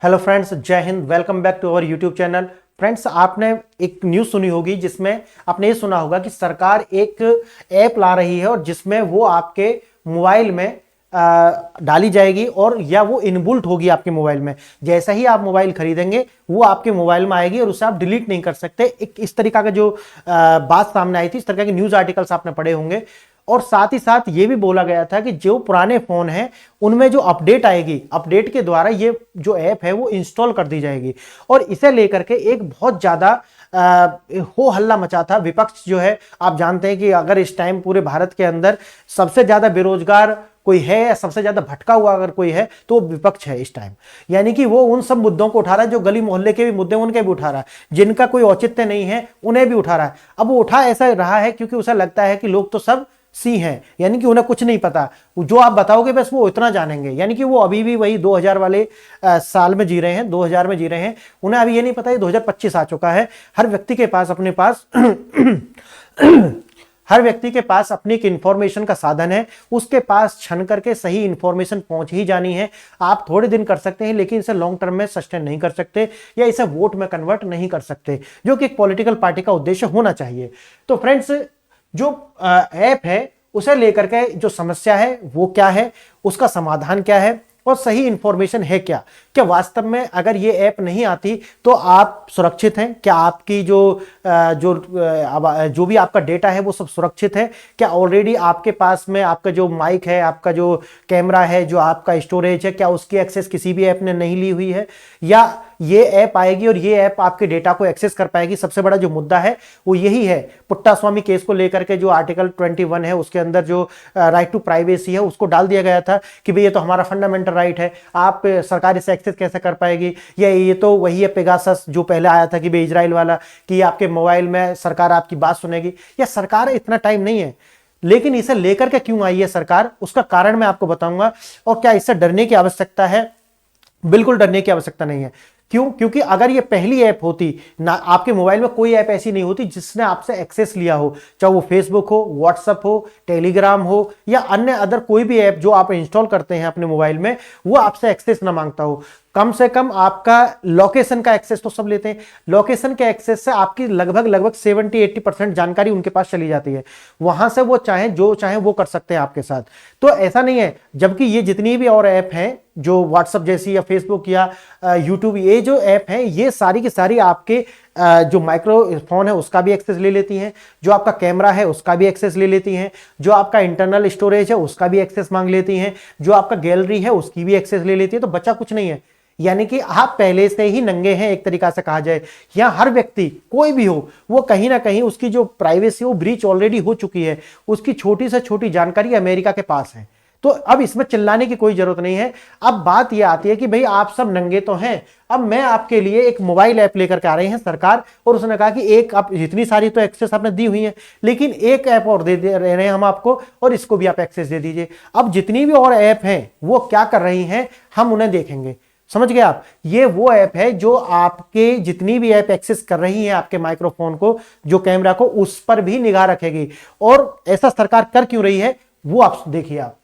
Hello friends, जय Hind. Welcome back to our YouTube channel. Friends, आपने एक न्यूज़ सुनी होगी जिसमें आपने ये सुना होगा कि सरकार एक ऐप ला रही है और जिसमें वो आपके मोबाइल में डाली जाएगी और या वो इनबुल्ट होगी आपके मोबाइल में। जैसा ही आप मोबाइल खरीदेंगे वो आपके मोबाइल में आएगी और उसे आप डिलीट नहीं कर सकते। एक इस तरीका का जो बात सामने आई थी, इस तरह के न्यूज़ आर्टिकल्स आपने पढ़े होंगे। और साथ ही साथ ये भी बोला गया था कि जो पुराने फोन हैं उनमें जो अपडेट आएगी, अपडेट के द्वारा ये जो ऐप है वो इंस्टॉल कर दी जाएगी। और इसे लेकर के एक बहुत ज्यादा हो हल्ला मचा था। विपक्ष जो है, आप जानते हैं कि अगर इस टाइम पूरे भारत के अंदर सबसे ज्यादा बेरोजगार कोई है या सबसे ज्यादा भटका हुआ अगर कोई है तो विपक्ष है इस टाइम। यानी कि वो उन सब मुद्दों को उठा रहा है जो गली मोहल्ले के भी मुद्दे उनके भी उठा रहा है, जिनका कोई औचित्य नहीं है उन्हें भी उठा रहा है। अब वो उठा ऐसा रहा है क्योंकि उसे लगता है कि लोग तो सब सी हैं, यानी कि उन्हें कुछ नहीं पता। जो आप बताओगे बस वो इतना जानेंगे। यानी कि वो अभी भी वही 2000 वाले साल में जी रहे हैं, 2000 में जी रहे हैं। उन्हें अभी ये नहीं पता 2025 आ चुका है। हर व्यक्ति के पास अपने पास हर व्यक्ति के पास अपनी एक इंफॉर्मेशन का साधन है, उसके पास छन करके सही इंफॉर्मेशन पहुंच ही जानी है। आप थोड़े दिन कर सकते हैं लेकिन इसे लॉन्ग टर्म में सस्टेन नहीं कर सकते या इसे वोट में कन्वर्ट नहीं कर सकते, जो कि एक पॉलिटिकल पार्टी का उद्देश्य होना चाहिए। तो फ्रेंड्स, जो ऐप है उसे लेकर के जो समस्या है वो क्या है, उसका समाधान क्या है और सही इंफॉर्मेशन है क्या वास्तव में अगर ये ऐप नहीं आती तो आप सुरक्षित हैं? क्या आपकी जो भी आपका डेटा है वो सब सुरक्षित है? क्या ऑलरेडी आपके पास में आपका जो माइक है, आपका जो कैमरा है, जो आपका स्टोरेज है, क्या उसकी एक्सेस किसी भी ऐप ने नहीं ली हुई है? या ये ऐप आएगी और ये ऐप आपके डेटा को एक्सेस कर पाएगी? सबसे बड़ा जो मुद्दा है वो यही है। पुट्टास्वामी केस को लेकर के जो आर्टिकल 21 है उसके अंदर जो राइट टू प्राइवेसी है उसको डाल दिया गया था कि भाई ये तो हमारा फंडामेंटल राइट है, आप सरकार इसे एक्सेस कैसे कर पाएगी? या ये तो वही है पेगासस जो पहले आया था कि भाई इजराइल वाला, कि आपके मोबाइल में सरकार आपकी बात सुनेगी। या सरकार इतना टाइम नहीं है, लेकिन इसे लेकर के क्यों आई है सरकार, उसका कारण मैं आपको बताऊंगा। और क्या इससे डरने की आवश्यकता है? बिल्कुल डरने की आवश्यकता नहीं है। क्यों? क्योंकि अगर ये पहली ऐप होती ना, आपके मोबाइल में कोई ऐप ऐसी नहीं होती जिसने आपसे एक्सेस लिया हो, चाहे वो फेसबुक हो, व्हाट्सएप हो, टेलीग्राम हो या अन्य अदर कोई भी ऐप जो आप इंस्टॉल करते हैं अपने मोबाइल में, वो आपसे एक्सेस ना मांगता हो। कम से कम आपका लोकेशन का एक्सेस तो सब लेते हैं। लोकेशन के एक्सेस से आपकी लगभग 70-80% जानकारी उनके पास चली जाती है। वहां से वो जो चाहे वो कर सकते हैं आपके साथ। तो ऐसा नहीं है, जबकि ये जितनी भी और ऐप हैं जो व्हाट्सएप जैसी या फेसबुक या यूट्यूब, ये जो ऐप हैं ये सारी की सारी आपके जो माइक्रोफोन है उसका भी एक्सेस ले लेती हैं, जो आपका कैमरा है उसका भी एक्सेस ले लेती हैं, जो आपका इंटरनल स्टोरेज है उसका भी एक्सेस मांग लेती हैं, जो आपका गैलरी है उसकी भी एक्सेस ले लेती है। तो बचा कुछ नहीं है। यानी कि आप पहले से ही नंगे हैं, एक तरीका से कहा जाए। यहां हर व्यक्ति कोई भी हो, वो कहीं ना कहीं उसकी जो प्राइवेसी वो ब्रीच ऑलरेडी हो चुकी है। उसकी छोटी से छोटी जानकारी अमेरिका के पास है। तो अब इसमें चिल्लाने की कोई जरूरत नहीं है। अब बात यह आती है कि भाई आप सब नंगे तो हैं, अब मैं आपके लिए एक मोबाइल ऐप लेकर के आ रही है सरकार, और उसने कहा कि एक आप जितनी सारी तो एक्सेस आपने दी हुई है, लेकिन एक ऐप और दे रहे हैं हम आपको, और इसको भी आप एक्सेस दे दीजिए। अब जितनी भी और ऐप हैं वो क्या कर रही हैं हम उन्हें देखेंगे। समझ गए आप? ये वो ऐप है जो आपके जितनी भी ऐप एक्सेस कर रही है आपके माइक्रोफोन को, जो कैमरा को, उस पर भी निगाह रखेगी। और ऐसा सरकार कर क्यों रही है वो आप देखिए। आप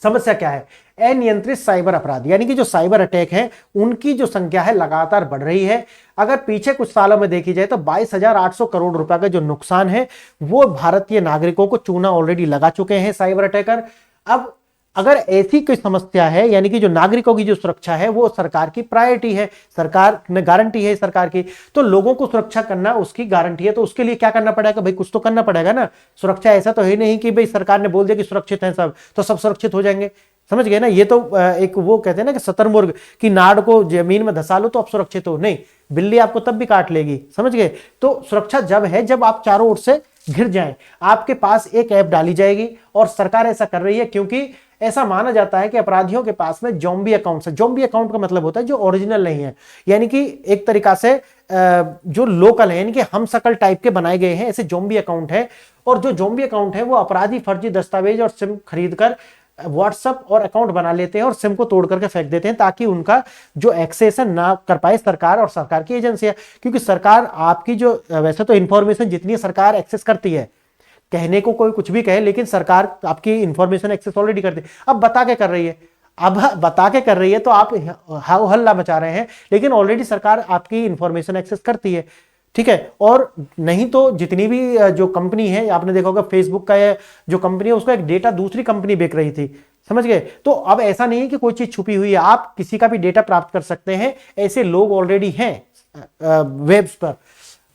समस्या क्या है? अनियंत्रित साइबर अपराध, यानी कि जो साइबर अटैक है उनकी जो संख्या है लगातार बढ़ रही है। अगर पीछे कुछ सालों में देखी जाए तो 22,800 करोड़ रुपए का जो नुकसान है वो भारतीय नागरिकों को चूना ऑलरेडी लगा चुके हैं साइबर अटैकर। अब अगर ऐसी कोई समस्या है, यानी कि जो नागरिकों की जो सुरक्षा है वो सरकार की प्रायोरिटी है, सरकार ने गारंटी है सरकार की, तो लोगों को सुरक्षा करना उसकी गारंटी है। तो उसके लिए क्या करना पड़ेगा भाई? कुछ तो करना पड़ेगा ना। सुरक्षा ऐसा तो है नहीं कि भाई सरकार ने बोल दिया कि सुरक्षित है सब तो सब सुरक्षित हो जाएंगे। समझ गए ना? ये तो एक वो कहते हैं ना कि शतरमुर्ग की नाड़ को जमीन में धसा लो तो आप सुरक्षित हो, नहीं, बिल्ली आपको तब भी काट लेगी। समझ गए? तो सुरक्षा जब है जब आप चारों ओर से घिर जाएं। आपके पास एक ऐप डाली जाएगी और सरकार ऐसा कर रही है क्योंकि ऐसा माना जाता है कि अपराधियों के पास में ज़ॉम्बी अकाउंट्स है। ज़ॉम्बी अकाउंट का मतलब होता है जो ओरिजिनल नहीं है, यानी कि एक तरीका से जो लोकल है, यानी कि हम शकल टाइप के बनाए गए हैं, ऐसे ज़ॉम्बी अकाउंट है। और जो ज़ॉम्बी अकाउंट है वो अपराधी फर्जी दस्तावेज और सिम खरीदकर व्हाट्सएप और अकाउंट बना लेते हैं और सिम को तोड़ करके फेंक देते हैं ताकि उनका जो एक्सेस है ना कर पाए सरकार और सरकार की एजेंसियां। क्योंकि सरकार आपकी जो वैसे तो इंफॉर्मेशन जितनी सरकार एक्सेस करती है, कहने को कोई कुछ भी कहे, लेकिन सरकार आपकी इंफॉर्मेशन एक्सेस ऑलरेडी करती है। अब बता के कर रही है। अब बता के कर रही है तो आप हाउ हल्ला मचा रहे हैं, लेकिन ऑलरेडी सरकार आपकी इंफॉर्मेशन एक्सेस करती है, ठीक है। और नहीं तो जितनी भी जो कंपनी है, आपने देखा होगा फेसबुक का जो कंपनी है उसका एक डेटा दूसरी कंपनी बेच रही थी, समझ गए। तो अब ऐसा नहीं है कि कोई चीज छुपी हुई है, आप किसी का भी डेटा प्राप्त कर सकते हैं, ऐसे लोग ऑलरेडी हैं वेब्स पर।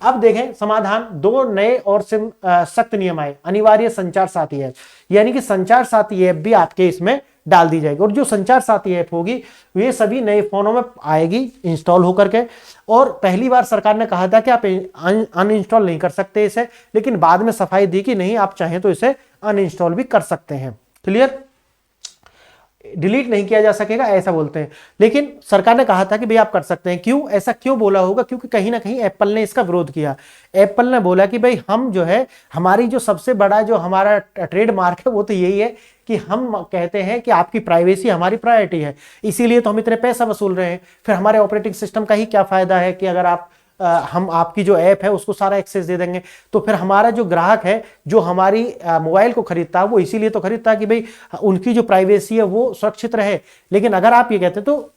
अब देखें समाधान, दो नए और सख्त नियम आए, अनिवार्य संचार साथी ऐप, यानी कि संचार साथी ऐप भी आपके इसमें डाल दी जाएगी। और जो संचार साथी ऐप होगी ये सभी नए फोनों में आएगी इंस्टॉल होकर के। और पहली बार सरकार ने कहा था कि आप अनइंस्टॉल नहीं कर सकते इसे, लेकिन बाद में सफाई दी कि नहीं, आप चाहें तो इसे अनइंस्टॉल भी कर सकते हैं। क्लियर, डिलीट नहीं किया जा सकेगा ऐसा बोलते हैं, लेकिन सरकार ने कहा था कि भाई आप कर सकते हैं। क्यों ऐसा क्यों बोला होगा? क्योंकि कहीं ना कहीं एप्पल ने इसका विरोध किया। एप्पल ने बोला कि भाई हम जो है, हमारी जो सबसे बड़ा जो हमारा ट्रेडमार्क है वो तो यही है कि हम कहते हैं कि आपकी प्राइवेसी हमारी प्रायोरिटी है, इसीलिए तो हम इतने पैसा वसूल रहे हैं। फिर हमारे ऑपरेटिंग सिस्टम का ही क्या फायदा है कि अगर हम आपकी जो ऐप है उसको सारा एक्सेस दे देंगे। तो फिर हमारा जो ग्राहक है जो हमारी मोबाइल को खरीदता है वो इसीलिए तो खरीदता है कि भाई उनकी जो प्राइवेसी है वो सुरक्षित रहे। लेकिन अगर आप ये कहते हैं तो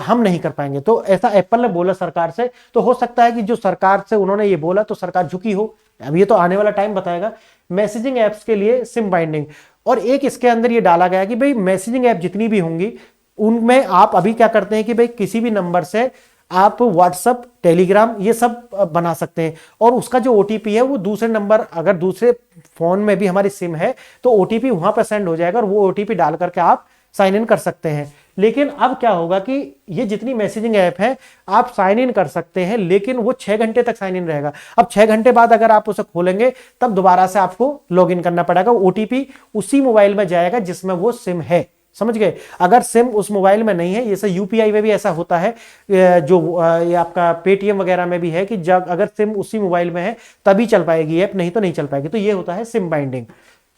हम नहीं कर पाएंगे। तो ऐसा एप्पल ने बोला सरकार से। तो हो सकता है कि जो सरकार से उन्होंने ये बोला तो सरकार झुकी हो, अब ये तो आने वाला टाइम बताएगा। मैसेजिंग एप्स के लिए सिम बाइंडिंग, और एक इसके अंदर ये डाला गया कि भाई मैसेजिंग ऐप जितनी भी होंगी उनमें आप अभी क्या करते हैं कि भाई किसी भी नंबर से आप व्हाट्सएप, टेलीग्राम ये सब बना सकते हैं, और उसका जो ओटीपी है वो दूसरे नंबर, अगर दूसरे फोन में भी हमारी सिम है तो ओटीपी वहां पर सेंड हो जाएगा और वो ओटीपी डाल करके आप साइन इन कर सकते हैं। लेकिन अब क्या होगा कि ये जितनी मैसेजिंग ऐप है आप साइन इन कर सकते हैं, लेकिन वो 6 घंटे तक साइन इन रहेगा। अब 6 घंटे बाद अगर आप उसे खोलेंगे तब दोबारा से आपको लॉग इन करना पड़ेगा, ओटीपी उसी मोबाइल में जाएगा जिसमें वो सिम है, समझ गए। अगर सिम उस मोबाइल में नहीं है, जैसे यूपीआई में भी ऐसा होता है, जो ये आपका पेटीएम वगैरह में भी है कि जब अगर सिम उसी मोबाइल में है तभी चल पाएगी ऐप, नहीं तो नहीं चल पाएगी। तो ये होता है सिम बाइंडिंग।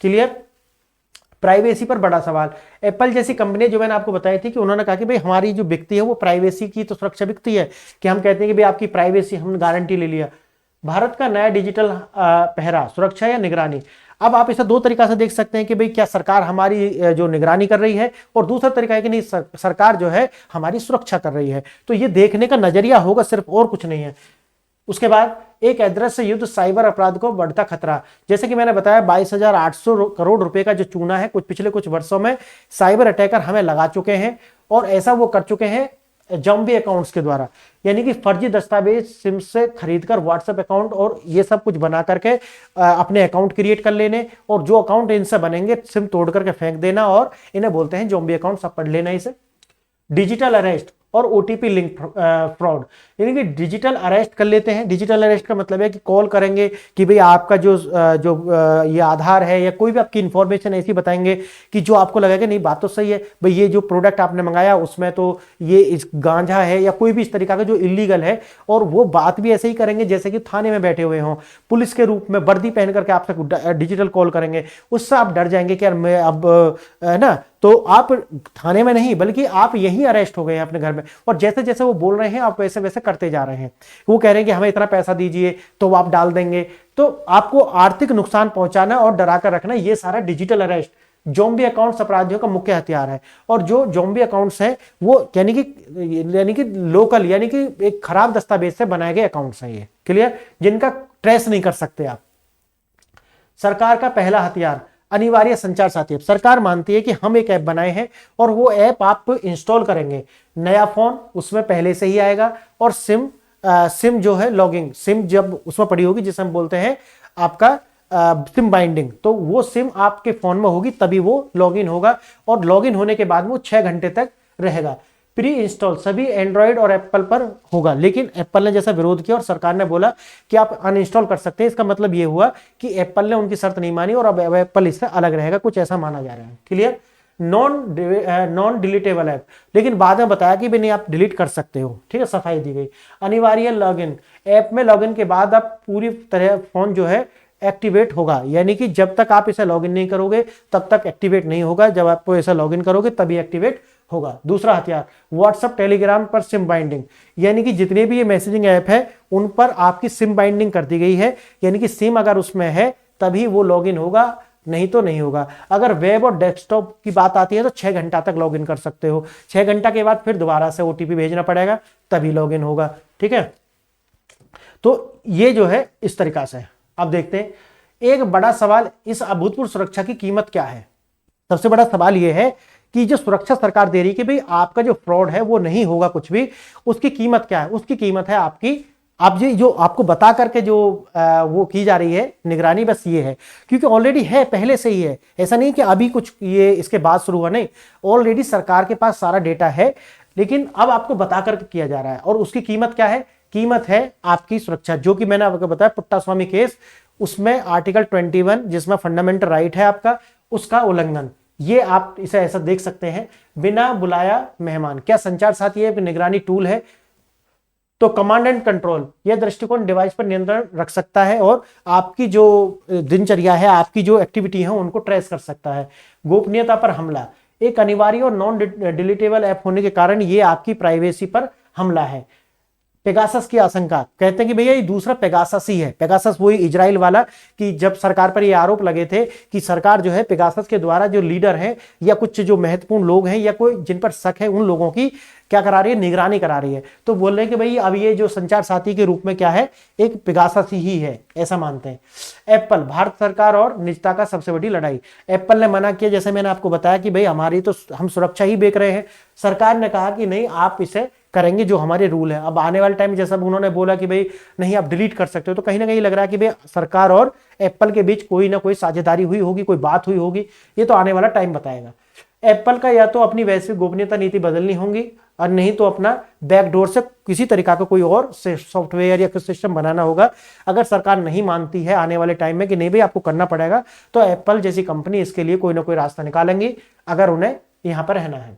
क्लियर। प्राइवेसी पर बड़ा सवाल, एप्पल जैसी कंपनी जो मैंने आपको बताई थी कि उन्होंने कहा कि भाई हमारी जो बिकती है वो प्राइवेसी की तो सुरक्षा बिकती है, कि हम कहते हैं कि भाई आपकी प्राइवेसी हमने गारंटी ले लिया। भारत का नया डिजिटल पहरा, सुरक्षा या निगरानी। अब आप इसे दो तरीका से देख सकते हैं कि भाई क्या सरकार हमारी जो निगरानी कर रही है, और दूसरा तरीका है कि नहीं सरकार जो है हमारी सुरक्षा कर रही है। तो ये देखने का नजरिया होगा सिर्फ, और कुछ नहीं है। उसके बाद एक अदृश्य युद्ध, साइबर अपराध को बढ़ता खतरा। जैसे कि मैंने बताया 22,800 करोड़ रुपए का जो चूना है पिछले कुछ वर्षों में साइबर अटैकर हमें लगा चुके हैं, और ऐसा वो कर चुके हैं जॉम्बी अकाउंट्स के द्वारा, यानी कि फर्जी दस्तावेज सिम से खरीदकर व्हाट्सएप अकाउंट और ये सब कुछ बना करके अपने अकाउंट क्रिएट कर लेने, और जो अकाउंट इनसे बनेंगे सिम तोड़ करके फेंक देना, और इन्हें बोलते हैं जॉम्बी अकाउंट। सब पढ़ लेना इसे। डिजिटल अरेस्ट और ओटीपी लिंक फ्रॉड, यानी कि डिजिटल अरेस्ट कर लेते हैं। डिजिटल अरेस्ट का मतलब है कि कॉल करेंगे कि भाई आपका जो ये आधार है या कोई भी आपकी इंफॉर्मेशन ऐसी बताएंगे कि जो आपको लगेगा नहीं बात तो सही है, भाई ये जो प्रोडक्ट आपने मंगाया उसमें तो ये इस गांजा है या कोई भी इस तरीका का जो इलीगल है, और वो बात भी ऐसे ही करेंगे जैसे कि थाने में बैठे हुए हों, पुलिस के रूप में वर्दी पहन करके आपसे डिजिटल कॉल करेंगे। उससे आप डर जाएंगे कि यार मैं अब है ना, तो आप थाने में नहीं बल्कि आप यहीं अरेस्ट हो गए हैं अपने घर में, और जैसे जैसे वो बोल रहे हैं आप वैसे वैसे करते जा रहे हैं। वो कह रहे हैं कि हमें इतना पैसा दीजिए तो आप डाल देंगे, तो आपको आर्थिक नुकसान पहुंचाना और डरा कर रखना, ये सारा डिजिटल अरेस्ट जॉम्बी अकाउंट्स अपराधियों का मुख्य हथियार है। और जो जॉम्बी अकाउंट्स हैं वो यानी कि लोकल, यानी कि एक खराब दस्तावेज से बनाए गए अकाउंट्स हैं ये। क्लियर, जिनका ट्रेस नहीं कर सकते आप। सरकार का पहला हथियार अनिवार्य संचार साथी ऐप। सरकार मानती है कि हम एक ऐप बनाए हैं और वो ऐप आप इंस्टॉल करेंगे, नया फोन उसमें पहले से ही आएगा, और सिम जो है लॉगिंग, सिम जब उसमें पड़ी होगी जिसे हम बोलते हैं आपका सिम बाइंडिंग, तो वो सिम आपके फोन में होगी तभी वो लॉगिन होगा, और लॉगिन होने के बाद वो 6 घंटे तक रहेगा। प्री इंस्टॉल सभी एंड्रॉइड और एप्पल पर होगा, लेकिन एप्पल ने जैसा विरोध किया और सरकार ने बोला कि आप अनइंस्टॉल कर सकते हैं। इसका मतलब ये हुआ कि एप्पल ने उनकी शर्त नहीं मानी और अब एप्पल इससे अलग रहेगा, कुछ ऐसा माना जा रहा है। क्लियर। नॉन डिलीटेबल ऐप, लेकिन बाद में बताया कि भी नहीं आप डिलीट कर सकते हो, ठीक है, सफाई दी गई। अनिवार्य लॉगिन, ऐप में लॉगिन के बाद आप पूरी तरह फोन जो है एक्टिवेट होगा, यानी कि जब तक आप इसे लॉगिन नहीं करोगे तब तक एक्टिवेट नहीं होगा, जब आप इसे लॉगिन करोगे तभी एक्टिवेट होगा। दूसरा हथियार व्हाट्सएप, टेलीग्राम पर सिम बाइंडिंग, यानी कि जितने भी ये मैसेजिंग ऐप है उन पर आपकी सिम बाइंडिंग कर दी गई है, यानी कि सिम अगर उसमें है तभी वो लॉगिन होगा, नहीं तो नहीं होगा। अगर वेब और डेस्कटॉप की बात आती है तो 6 घंटा तक लॉगिन कर सकते हो, 6 घंटा के बाद फिर दोबारा से ओटीपी भेजना पड़ेगा तभी लॉगिन होगा। ठीक है, तो ये जो है इस तरीका से। अब देखते हैं एक बड़ा सवाल, इस अभूतपूर्व सुरक्षा की कीमत क्या है। सबसे बड़ा सवाल यह है कि जो सुरक्षा सरकार दे रही है कि भाई आपका जो फ्रॉड है वो नहीं होगा कुछ भी, उसकी कीमत क्या है? उसकी कीमत है आपकी, आप जो आपको बता करके जो वो की जा रही है निगरानी, बस ये है, क्योंकि ऑलरेडी है, पहले से ही है, ऐसा नहीं कि अभी कुछ ये इसके बाद शुरू हुआ, नहीं, ऑलरेडी सरकार के पास सारा डेटा है, लेकिन अब आपको बता करके किया जा रहा है। और उसकी कीमत क्या है? कीमत है आपकी सुरक्षा, जो कि मैंने आपको बताया पुट्टास्वामी केस, उसमें आर्टिकल 21 जिसमें फंडामेंटल राइट है आपका, उसका उल्लंघन। ये आप इसे ऐसा देख सकते हैं, बिना बुलाया मेहमान। क्या संचार साथी है निगरानी टूल है? तो कमांड एंड कंट्रोल यह दृष्टिकोण डिवाइस पर नियंत्रण रख सकता है और आपकी जो दिनचर्या है, आपकी जो एक्टिविटी है, उनको ट्रेस कर सकता है। गोपनीयता पर हमला, एक अनिवार्य और नॉन डिलीटेबल ऐप होने के कारण यह आपकी प्राइवेसी पर हमला है। पेगासस की आशंका, कहते हैं कि भैया ये दूसरा पेगासस ही है। पेगासस वही इजराइल वाला, कि जब सरकार पर ये आरोप लगे थे कि सरकार जो है पेगासस के द्वारा जो लीडर हैं या कुछ जो महत्वपूर्ण लोग हैं या कोई जिन पर शक है उन लोगों की क्या करा रही है? निगरानी करा रही है। तो बोल रहे हैं कि भाई अब ये जो संचार साथी के रूप में क्या है? एक पेगासस ही है, ऐसा मानते हैं। एप्पल, भारत सरकार और निजता का सबसे बड़ी लड़ाई। एप्पल ने मना किया, जैसे मैंने आपको बताया कि भाई हमारी तो हम सुरक्षा ही बेच रहे हैं। सरकार ने कहा कि नहीं, आप इसे करेंगे जो हमारे रूल है। अब आने वाले टाइम जैसा उन्होंने बोला कि भाई नहीं आप डिलीट कर सकते हो, तो कहीं ना कहीं लग रहा है कि भाई सरकार और एप्पल के बीच कोई ना कोई साझेदारी हुई होगी, कोई बात हुई होगी। ये तो आने वाला टाइम बताएगा। एप्पल का या तो अपनी वैश्विक गोपनीयता नीति बदलनी होगी और नहीं तो अपना बैकडोर से किसी तरीका का कोई और सॉफ्टवेयर या कुछ सिस्टम बनाना होगा। अगर सरकार नहीं मानती है आने वाले टाइम में कि नहीं भाई आपको करना पड़ेगा, तो एप्पल जैसी कंपनी इसके लिए कोई ना कोई रास्ता निकालेंगी अगर उन्हें यहां पर रहना है।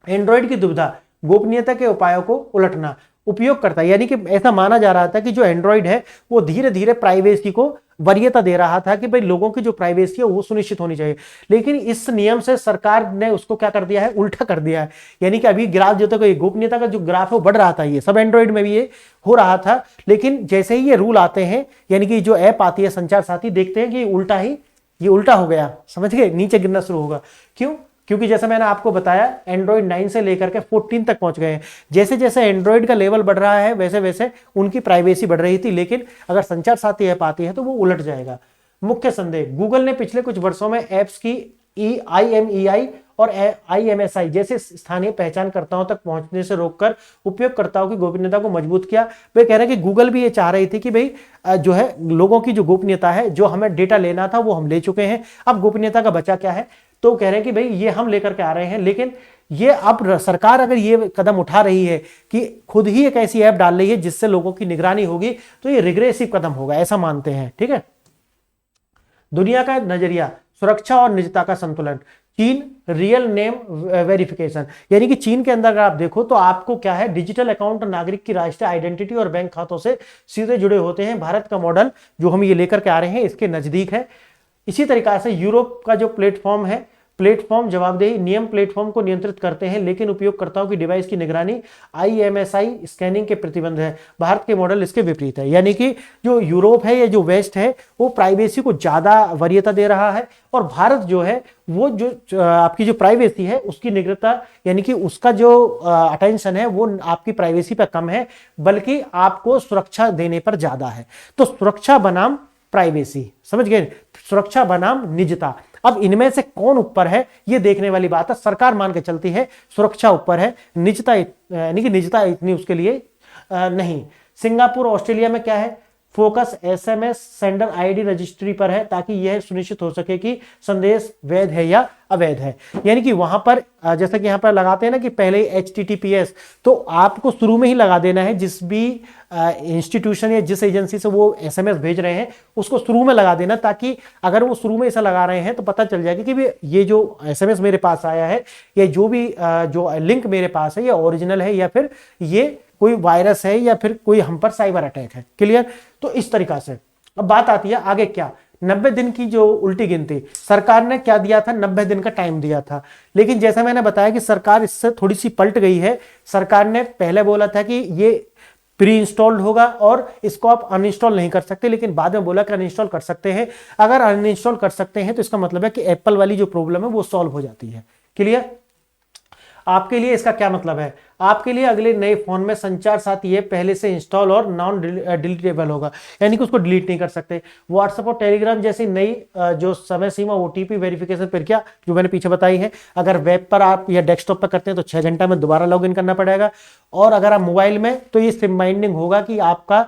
एंड्रॉइड की दुविधा, गोपनीयता के उपायों को उलटना। उपयोगकर्ता, यानी कि ऐसा माना जा रहा था कि जो एंड्रॉइड है वो धीरे धीरे प्राइवेसी को वरीयता दे रहा था कि भाई लोगों की जो प्राइवेसी है वो सुनिश्चित होनी चाहिए। लेकिन इस नियम से सरकार ने उसको क्या कर दिया है? उल्टा कर दिया है। यानी कि अभी ग्राफ जो था, गोपनीयता का जो ग्राफ है वो बढ़ रहा था, ये सब एंड्रॉइड में भी ये हो रहा था। लेकिन जैसे ही ये रूल आते हैं, यानी कि जो ऐप आती है संचार साथी, देखते हैं कि ये उल्टा हो गया, समझ गए, नीचे गिरना शुरू होगा। क्यों? क्योंकि जैसे मैंने आपको बताया एंड्रॉइड 9 से लेकर के 14 तक पहुंच गए हैं। जैसे जैसे एंड्रॉइड का लेवल बढ़ रहा है वैसे वैसे उनकी प्राइवेसी बढ़ रही थी, लेकिन अगर संचार साथी ऐप आती है तो वो उलट जाएगा। मुख्य संदेह, गूगल ने पिछले कुछ वर्षों में ऐप्स की IMEI और IMSI जैसे स्थानीय पहचानकर्ताओं तक पहुंचने से रोककर उपयोगकर्ताओं की गोपनीयता को मजबूत किया। वे कह रहे हैं कि गूगल भी ये चाह रही थी कि भाई जो है लोगों की जो गोपनीयता है, जो हमें डेटा लेना था वो हम ले चुके हैं, अब गोपनीयता का बचा क्या है? तो कह रहे हैं कि भाई ये हम लेकर के आ रहे हैं। लेकिन ये अब सरकार अगर ये कदम उठा रही है कि खुद ही एक ऐसी ऐप डाल रही है जिससे लोगों की निगरानी होगी, तो ये रिग्रेसिव कदम होगा, ऐसा मानते हैं। ठीक है, दुनिया का नजरिया, सुरक्षा और निजता का संतुलन। चीन, रियल नेम वेरिफिकेशन, यानी कि चीन के अंदर अगर आप देखो तो आपको क्या है? डिजिटल अकाउंट नागरिक की राष्ट्रीय आइडेंटिटी और बैंक खातों से सीधे जुड़े होते हैं। भारत का मॉडल जो हम ये लेकर के आ रहे हैं इसके नजदीक है। इसी तरीका से यूरोप का जो प्लेटफॉर्म है, प्लेटफॉर्म जवाबदेही नियम प्लेटफॉर्म को नियंत्रित करते हैं, लेकिन उपयोगकर्ताओं की डिवाइस की निगरानी IMSI स्कैनिंग के प्रतिबंध है। भारत के मॉडल इसके विपरीत है, यानी कि जो यूरोप है या जो वेस्ट है वो प्राइवेसी को ज्यादा वरीयता दे रहा है, और भारत जो है वो जो आपकी जो प्राइवेसी है उसकी निगरानी, यानी कि उसका जो अटेंशन है वो आपकी प्राइवेसी पर कम है, बल्कि आपको सुरक्षा देने पर ज्यादा है। तो सुरक्षा बनाम प्राइवेसी, समझ गए? सुरक्षा बनाम निजता। अब इनमें से कौन ऊपर है ये देखने वाली बात है। सरकार मान के चलती है सुरक्षा ऊपर है, निजता यानी कि निजता इतनी उसके लिए नहीं। सिंगापुर, ऑस्ट्रेलिया में क्या है? Focus SMS sender ID registry पर है, ताकि यह सुनिश्चित हो सके कि संदेश वैध है या अवैध है। यानी कि वहां पर जैसा कि यहां पर लगाते हैं ना कि पहले HTTPS, तो आपको शुरू में ही लगा देना है। जिस भी इंस्टीट्यूशन या जिस एजेंसी से वो SMS भेज रहे हैं उसको शुरू में लगा देना, ताकि अगर वो शुरू में ऐसा लगा रहे हैं तो पता चल जाएगा कि ये जो SMS मेरे पास आया है, ये जो भी जो लिंक मेरे पास है ये ओरिजिनल है या फिर ये कोई वायरस है या फिर कोई हम पर साइबर अटैक है। क्लियर? तो इस तरीका से अब बात आती है आगे क्या? 90 दिन की जो उल्टी गिनती, सरकार ने क्या दिया था? 90 दिन का टाइम दिया था। लेकिन जैसा मैंने बताया कि सरकार इससे थोड़ी सी पलट गई है। सरकार ने पहले बोला था कि ये प्री इंस्टॉल्ड होगा और इसको आप अनइंस्टॉल नहीं कर सकते, लेकिन बाद में बोला कि अनइंस्टॉल कर सकते हैं। अगर अनइंस्टॉल कर सकते हैं तो इसका मतलब है कि एप्पल वाली जो प्रॉब्लम है वो सॉल्व हो जाती है। क्लियर? आपके लिए इसका क्या मतलब है? आपके लिए अगले नए फोन में संचार साथी ये पहले से इंस्टॉल और नॉन डिलीटेबल होगा, यानी कि उसको डिलीट नहीं कर सकते। व्हाट्सएप और टेलीग्राम जैसी नई जो समय सीमा ओटीपी वेरिफिकेशन प्रक्रिया जो मैंने पीछे बताई है, अगर वेब पर आप या डेस्कटॉप पर करते हैं तो 6 घंटा में दोबारा लॉग इन करना पड़ेगा, और अगर आप मोबाइल में तो ये सिम बाइंडिंग होगा कि आपका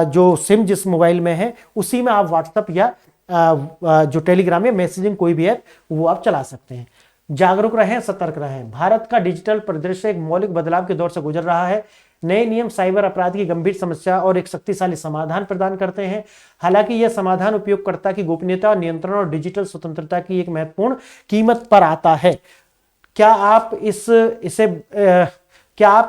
जो सिम जिस मोबाइल में है उसी में आप व्हाट्सएप या जो टेलीग्राम या मैसेजिंग कोई भी ऐप वो आप चला सकते हैं। जागरूक रहें, सतर्क रहें। भारत का डिजिटल परिदृश्य एक मौलिक बदलाव के दौर से गुजर रहा है। नए नियम साइबर अपराध की गंभीर समस्या और एक शक्तिशाली समाधान प्रदान करते हैं। हालांकि यह समाधान उपयोगकर्ता की गोपनीयता, नियंत्रण और डिजिटल स्वतंत्रता की एक महत्वपूर्ण कीमत पर आता है। क्या आप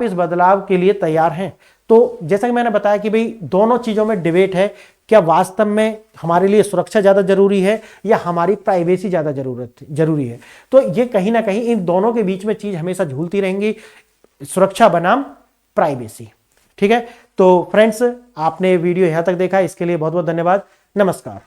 इस बदलाव के लिए तैयार हैं? तो जैसा कि मैंने बताया कि भाई दोनों चीजों में डिबेट है, क्या वास्तव में हमारे लिए सुरक्षा ज्यादा जरूरी है या हमारी प्राइवेसी ज्यादा जरूरी है। तो ये कहीं ना कहीं इन दोनों के बीच में चीज हमेशा झूलती रहेंगी, सुरक्षा बनाम प्राइवेसी। ठीक है, तो फ्रेंड्स आपने वीडियो यहां तक देखा, इसके लिए बहुत बहुत धन्यवाद। नमस्कार।